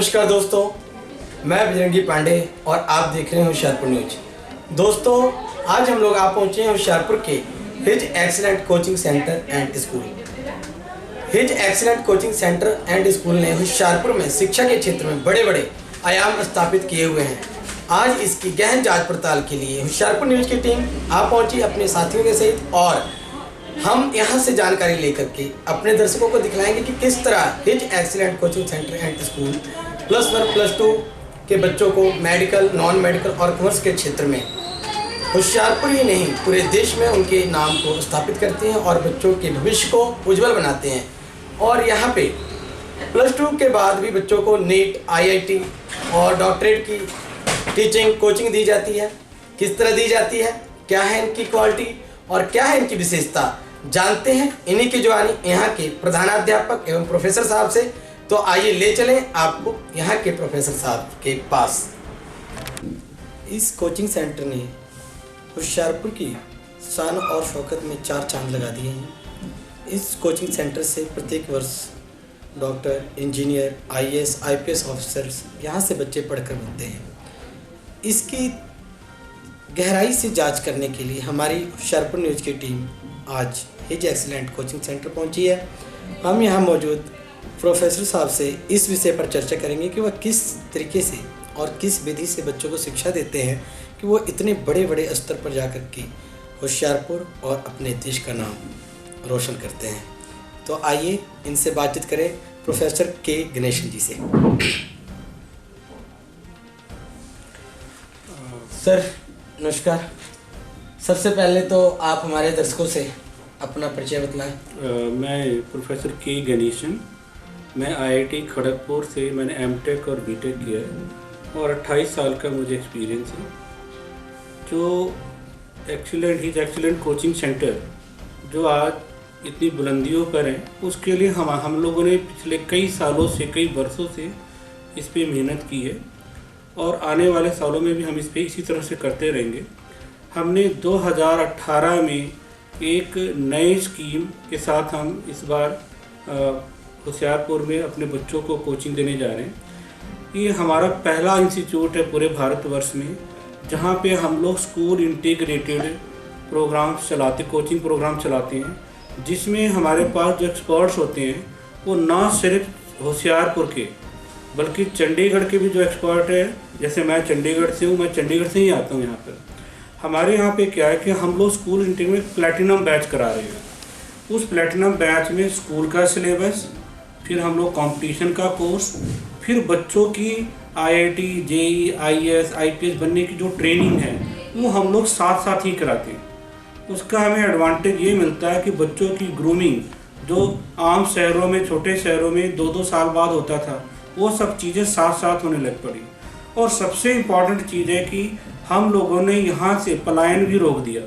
नमस्कार दोस्तों, मैं बजरंगी पांडे और आप देख रहे हैं होशियारपुर न्यूज। दोस्तों, आज हम लोग आप पहुंचे हैं होशियारपुर के his excellent coaching centre and school. His excellent coaching centre and school ने होशियारपुर में शिक्षा के क्षेत्र में बड़े बड़े आयाम स्थापित किए हुए हैं। आज इसकी गहन जांच पड़ताल के लिए होशियारपुर न्यूज की टीम आप पहुंची अपने साथियों के सहित, और हम यहां से जानकारी लेकर के अपने दर्शकों को दिखलाएंगे कि किस तरह his excellent coaching centre and school +1 +2 के बच्चों को मेडिकल, नॉन मेडिकल और कॉमर्स के क्षेत्र में होशियारपुर ही नहीं पूरे देश में उनके नाम को स्थापित करते हैं और बच्चों के भविष्य को उज्जवल बनाते हैं। और यहाँ पे +2 के बाद भी बच्चों को नीट, IIT और डॉक्टरेट की टीचिंग कोचिंग दी जाती है। किस तरह दी जाती है, क्या है इनकी क्वालिटी और क्या है इनकी विशेषता, जानते हैं इन्हीं की जुबानी यहाँ के प्रधानाध्यापक एवं प्रोफेसर साहब से। तो आइए ले चलें आपको यहाँ के प्रोफेसर साहब के पास। इस कोचिंग सेंटर ने होशियारपुर की शान और शौकत में 4 चांद लगा दिए हैं। इस कोचिंग सेंटर से प्रत्येक वर्ष doctor, engineer, IAS, IPS officers यहाँ से बच्चे पढ़कर बनते हैं। इसकी गहराई से जांच करने के लिए हमारी होशियारपुर न्यूज की टीम आज हिज एक्सीलेंट कोचिंग सेंटर पहुंची है। हम यहाँ मौजूद प्रोफेसर साहब से इस विषय पर चर्चा करेंगे कि वह किस तरीके से और किस विधि से बच्चों को शिक्षा देते हैं कि वो इतने बड़े बड़े स्तर पर जाकर के होशियारपुर और अपने देश का नाम रोशन करते हैं। तो आइए इनसे बातचीत करें प्रोफेसर के गणेशन जी से। सर नमस्कार। सबसे पहले तो आप हमारे दर्शकों से अपना परिचय बतलाएं। मैं प्रोफेसर के गणेशन, मैं IIT खड़गपुर से मैंने MTech और BTech किया है और 28 साल का मुझे एक्सपीरियंस है। जो हिज एक्सीलेंट कोचिंग सेंटर जो आज इतनी बुलंदियों पर है, उसके लिए हम लोगों ने पिछले कई सालों से, कई वर्षों से इस पे मेहनत की है और आने वाले सालों में भी हम इस पे इसी तरह से करते रहेंगे। हमने 2018 में एक नए स्कीम के साथ हम इस बार होशियारपुर में अपने बच्चों को कोचिंग देने जा रहे हैं। ये हमारा पहला इंस्टीट्यूट है पूरे भारतवर्ष में जहाँ पे हम लोग स्कूल इंटीग्रेटेड प्रोग्राम चलाते, कोचिंग प्रोग्राम चलाते हैं, जिसमें हमारे पास जो एक्सपर्ट्स होते हैं वो ना सिर्फ होशियारपुर के बल्कि चंडीगढ़ के भी जो एक्सपर्ट है। जैसे मैं चंडीगढ़ से हूँ, मैं चंडीगढ़ से ही आता हूँ यहाँ पर। हमारे यहाँ पे क्या है कि हम लोग स्कूल इंटीग्रेटेड प्लैटिनम बैच करा रहे हैं। उस प्लैटिनम बैच में स्कूल का सिलेबस, फिर हम लोग कंपटीशन का कोर्स, फिर बच्चों की IIT, JEE, IAS, IPS बनने की जो ट्रेनिंग है वो हम लोग साथ साथ ही कराते हैं। उसका हमें एडवांटेज ये मिलता है कि बच्चों की ग्रूमिंग जो आम शहरों में, छोटे शहरों में 2-2 साल बाद होता था, वो सब चीज़ें साथ साथ होने लग पड़ी। और सबसे इम्पॉर्टेंट चीज़ है कि हम लोगों ने यहाँ से पलायन भी रोक दिया।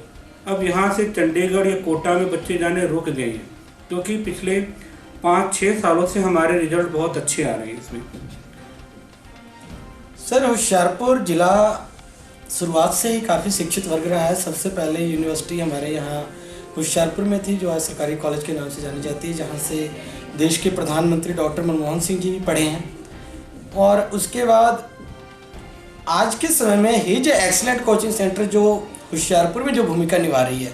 अब यहाँ से चंडीगढ़ या कोटा में बच्चे जाने रुक गए हैं, क्योंकि पिछले 5-6 सालों से हमारे रिजल्ट बहुत अच्छे आ रहे हैं इसमें। सर, होशियारपुर जिला शुरुआत से ही काफ़ी शिक्षित वर्ग रहा है। सबसे पहले यूनिवर्सिटी हमारे यहाँ होशियारपुर में थी, जो आज सरकारी कॉलेज के नाम से जानी जाती है, जहाँ से देश के प्रधानमंत्री डॉक्टर मनमोहन सिंह जी भी पढ़े हैं। और उसके बाद आज के समय में हिज एक्सीलेंट कोचिंग सेंटर जो होशियारपुर में जो भूमिका निभा रही है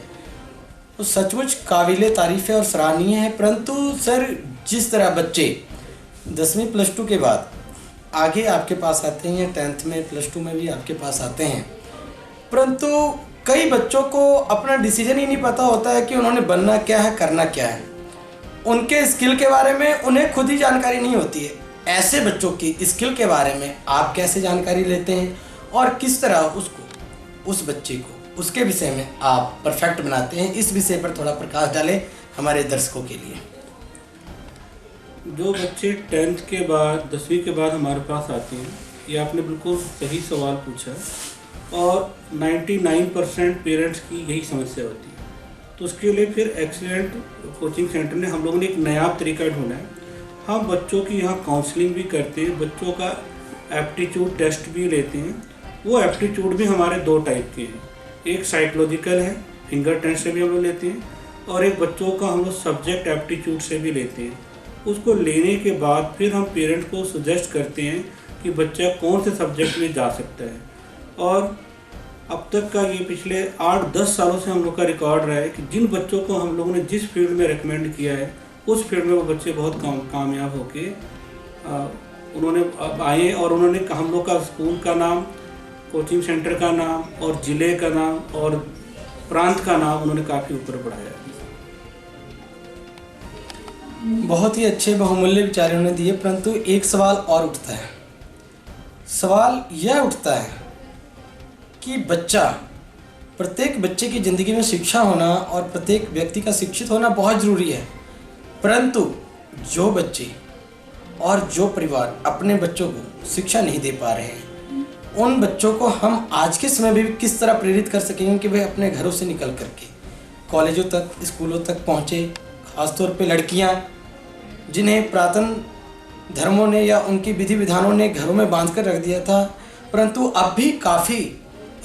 वो सचमुच काबिले तारीफ है और सराहनीय है। परंतु सर, जिस तरह बच्चे 10वीं +2 के बाद आगे आपके पास आते हैं, 10th में, +2 में भी आपके पास आते हैं, परंतु कई बच्चों को अपना डिसीजन ही नहीं पता होता है कि उन्होंने बनना क्या है, करना क्या है। उनके स्किल के बारे में उन्हें खुद ही जानकारी नहीं होती है। ऐसे बच्चों की स्किल के बारे में आप कैसे जानकारी लेते हैं और किस तरह उस बच्चे को उसके विषय में आप परफेक्ट बनाते हैं? इस विषय पर थोड़ा प्रकाश डालें हमारे दर्शकों के लिए। जो बच्चे 10th के बाद, 10वीं के बाद हमारे पास आते हैं, ये आपने बिल्कुल सही सवाल पूछा और 99% पेरेंट्स की यही समस्या होती है। तो उसके लिए फिर एक्सीलेंट कोचिंग सेंटर ने हम लोगों ने एक नया तरीका ढूंढा है। हम बच्चों की यहाँ काउंसलिंग भी करते हैं, बच्चों का एप्टीट्यूड टेस्ट भी लेते हैं। वो एप्टीट्यूड भी हमारे 2 टाइप के हैं, एक साइकोलॉजिकल है, फिंगर टेस्ट से भी हम लोग लेते हैं, और एक बच्चों का हम लोग सब्जेक्ट एप्टीट्यूड से भी लेते हैं। उसको लेने के बाद फिर हम पेरेंट को सजेस्ट करते हैं कि बच्चा कौन से सब्जेक्ट में जा सकता है। और अब तक का ये पिछले 8-10 सालों से हम लोग का रिकॉर्ड रहा है कि जिन बच्चों को हम लोगों ने जिस फील्ड में रिकमेंड किया है उस फील्ड में वो बच्चे बहुत कामयाब होके उन्होंने आए और उन्होंने हम लोग का स्कूल का नाम, कोचिंग सेंटर का नाम और ज़िले का नाम और प्रांत का नाम उन्होंने काफ़ी ऊपर बढ़ाया है। बहुत ही अच्छे बहुमूल्य विचार उन्होंने दिए, परंतु एक सवाल और उठता है। सवाल यह उठता है कि प्रत्येक बच्चे की ज़िंदगी में शिक्षा होना और प्रत्येक व्यक्ति का शिक्षित होना बहुत ज़रूरी है, परंतु जो बच्चे और जो परिवार अपने बच्चों को शिक्षा नहीं दे पा रहे हैं, उन बच्चों को हम आज के समय में भी किस तरह प्रेरित कर सकेंगे कि वे अपने घरों से निकल करके कॉलेजों तक, स्कूलों तक पहुँचे। खासतौर पे लड़कियाँ जिन्हें पुरातन धर्मों ने या उनकी विधि विधानों ने घरों में बांध कर रख दिया था, परंतु अब भी काफ़ी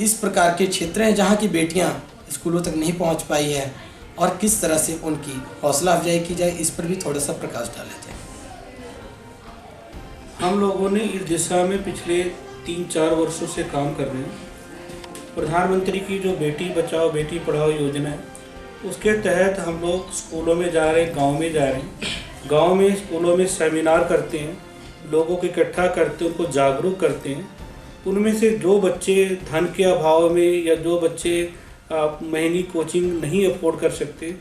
इस प्रकार के क्षेत्र हैं जहाँ की बेटियाँ स्कूलों तक नहीं पहुँच पाई है, और किस तरह से उनकी हौसला अफजाई की जाए, इस पर भी थोड़ा सा प्रकाश डाला जाए। हम लोगों ने इस दिशा में पिछले 3-4 वर्षों से काम कर रहे हैं। प्रधानमंत्री की जो बेटी बचाओ बेटी पढ़ाओ योजना है, उसके तहत हम लोग स्कूलों में जा रहे हैं, गांव में जा रहे हैं। गांव में स्कूलों में सेमिनार करते हैं, लोगों को इकट्ठा करते हैं, उनको जागरूक करते हैं। उनमें से जो बच्चे धन के अभाव में या जो बच्चे महंगी कोचिंग नहीं अफोर्ड कर सकते,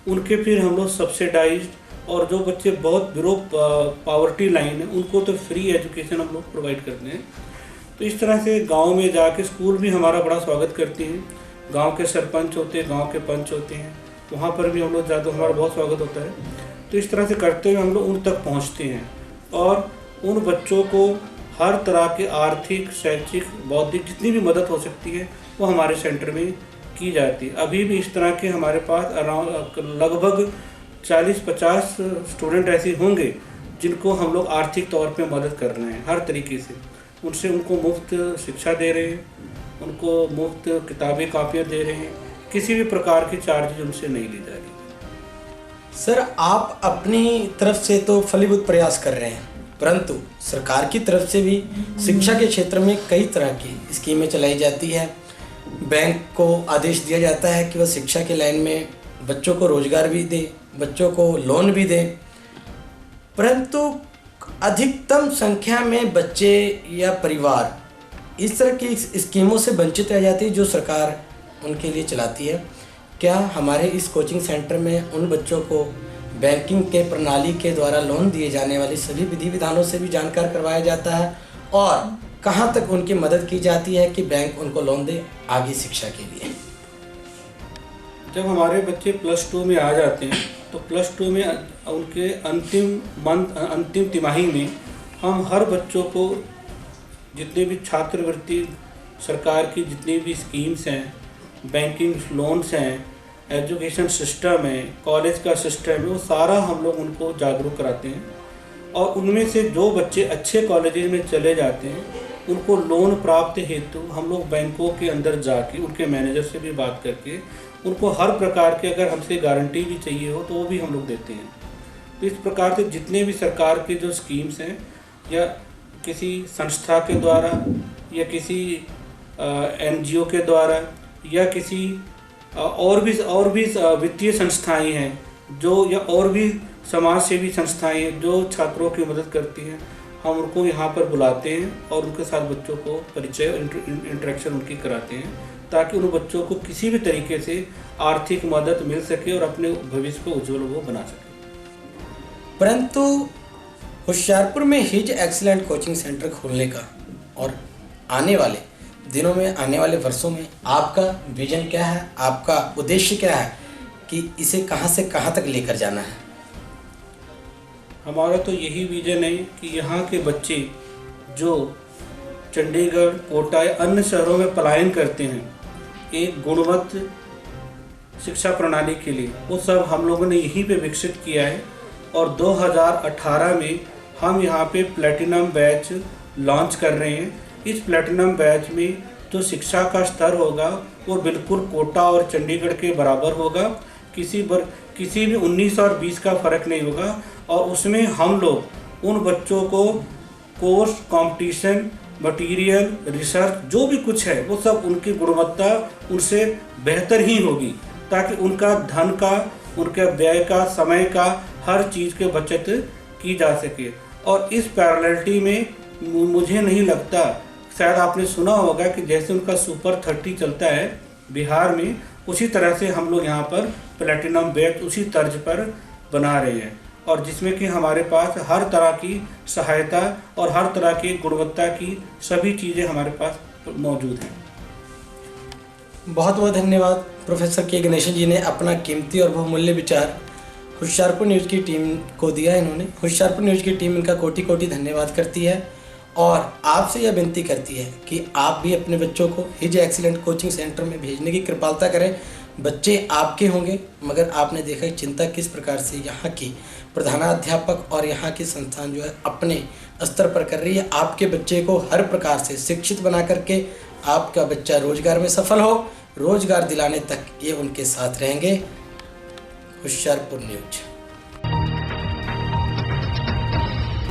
उनके फिर हम लोग सब्सिडाइज्ड, और जो बच्चे बहुत बिलो पावर्टी लाइन है उनको तो फ्री एजुकेशन हम लोग प्रोवाइड करते हैं। तो इस तरह से गांव में जाके स्कूल भी हमारा बड़ा स्वागत करते हैं। गांव के सरपंच होते हैं, गांव के पंच होते हैं, वहाँ पर भी हम लोग जाते, हमारा बहुत स्वागत होता है। तो इस तरह से करते हुए हम लोग उन तक पहुँचते हैं और उन बच्चों को हर तरह के आर्थिक, शैक्षिक, बौद्धिक जितनी भी मदद हो सकती है वो हमारे सेंटर में की जाती है। अभी भी इस तरह के हमारे पास लगभग 40-50 स्टूडेंट ऐसे होंगे जिनको हम लोग आर्थिक तौर पे मदद कर रहे हैं हर तरीके से। उनको मुफ्त शिक्षा दे रहे हैं, उनको मुफ्त किताबें कापियाँ दे रहे हैं, किसी भी प्रकार के चार्जेज उनसे नहीं ली जा रही। सर, आप अपनी तरफ से तो फलीभूत प्रयास कर रहे हैं, परंतु सरकार की तरफ से भी शिक्षा के क्षेत्र में कई तरह की स्कीमें चलाई जाती है। बैंक को आदेश दिया जाता है कि वह शिक्षा के लाइन में बच्चों को रोजगार भी दे, बच्चों को लोन भी दे, परंतु अधिकतम संख्या में बच्चे या परिवार इस तरह की स्कीमों से वंचित रह जाती है जो सरकार उनके लिए चलाती है। क्या हमारे इस कोचिंग सेंटर में उन बच्चों को बैंकिंग के प्रणाली के द्वारा लोन दिए जाने वाली सभी विधि विधानों से भी जानकार करवाया जाता है, और कहाँ तक उनकी मदद की जाती है कि बैंक उनको लोन दे आगे शिक्षा के लिए? जब हमारे बच्चे +2 में आ जाते हैं तो +2 में उनके अंतिम तिमाही में हम हर बच्चों को जितने भी छात्रवृत्ति, सरकार की जितनी भी स्कीम्स हैं, बैंकिंग लोन्स हैं, एजुकेशन सिस्टम है, कॉलेज का सिस्टम है, वो सारा हम लोग उनको जागरूक कराते हैं। और उनमें से जो बच्चे अच्छे कॉलेजेस में चले जाते हैं उनको लोन प्राप्त हेतु हम लोग बैंकों के अंदर जाके उनके मैनेजर से भी बात करके उनको हर प्रकार के अगर हमसे गारंटी भी चाहिए हो तो वो भी हम लोग देते हैं। तो इस प्रकार से जितने भी सरकार के जो स्कीम्स हैं या किसी संस्था के द्वारा या किसी NGO के द्वारा या किसी और भी वित्तीय संस्थाएं हैं जो या और भी समाज सेवी संस्थाएं हैं जो छात्रों की मदद करती हैं, हम उनको यहाँ पर बुलाते हैं और उनके साथ बच्चों को परिचय इंटरेक्शन उनकी कराते हैं ताकि उन बच्चों को किसी भी तरीके से आर्थिक मदद मिल सके और अपने भविष्य को उज्जवल वो बना सके। परंतु होशियारपुर में हिज एक्सीलेंट कोचिंग सेंटर खोलने का और आने वाले दिनों में, आने वाले वर्षों में आपका विजन क्या है, आपका उद्देश्य क्या है कि इसे कहां से कहां तक लेकर जाना है? हमारा तो यही विजन है कि यहाँ के बच्चे जो चंडीगढ़, कोटा या अन्य शहरों में पलायन करते हैं एक गुणवत्त शिक्षा प्रणाली के लिए, वो सब हम लोगों ने यहीं पे विकसित किया है। और 2018 में हम यहाँ पे प्लैटिनम बैच लॉन्च कर रहे हैं। इस प्लैटिनम बैच में जो शिक्षा का स्तर होगा वो बिल्कुल कोटा और चंडीगढ़ के बराबर होगा। किसी भी 19 और 20 का फ़र्क नहीं होगा। और उसमें हम लोग उन बच्चों को कोर्स, कंपटीशन, मटेरियल, रिसर्च जो भी कुछ है वो सब उनकी गुणवत्ता उनसे बेहतर ही होगी, ताकि उनका धन का, उनके व्यय का, समय का, हर चीज़ के बचत की जा सके। और इस पैरेललिटी में मुझे नहीं लगता, शायद आपने सुना होगा कि जैसे उनका सुपर 30 चलता है बिहार में, उसी तरह से हम लोग यहाँ पर प्लेटिनम बैच उसी तर्ज पर बना रहे हैं, और जिसमें कि हमारे पास हर तरह की सहायता और हर तरह की गुणवत्ता की सभी चीज़ें हमारे पास मौजूद हैं। बहुत बहुत धन्यवाद प्रोफेसर के गणेशन जी ने अपना कीमती और बहुमूल्य विचार होशियारपुर न्यूज़ की टीम को दिया। इन्होंने होशियारपुर न्यूज़ की टीम इनका कोटि कोटि धन्यवाद करती है और आपसे यह विनती करती है कि आप भी अपने बच्चों को हिज एक्सीलेंट कोचिंग सेंटर में भेजने की कृपालता करें। बच्चे आपके होंगे, मगर आपने देखा चिंता किस प्रकार से यहाँ की प्रधानाध्यापक और यहाँ की संस्थान जो है अपने स्तर पर कर रही है। आपके बच्चे को हर प्रकार से शिक्षित बना करके आपका बच्चा रोजगार में सफल हो, रोजगार दिलाने तक ये उनके साथ रहेंगे। होशियारपुर न्यूज़।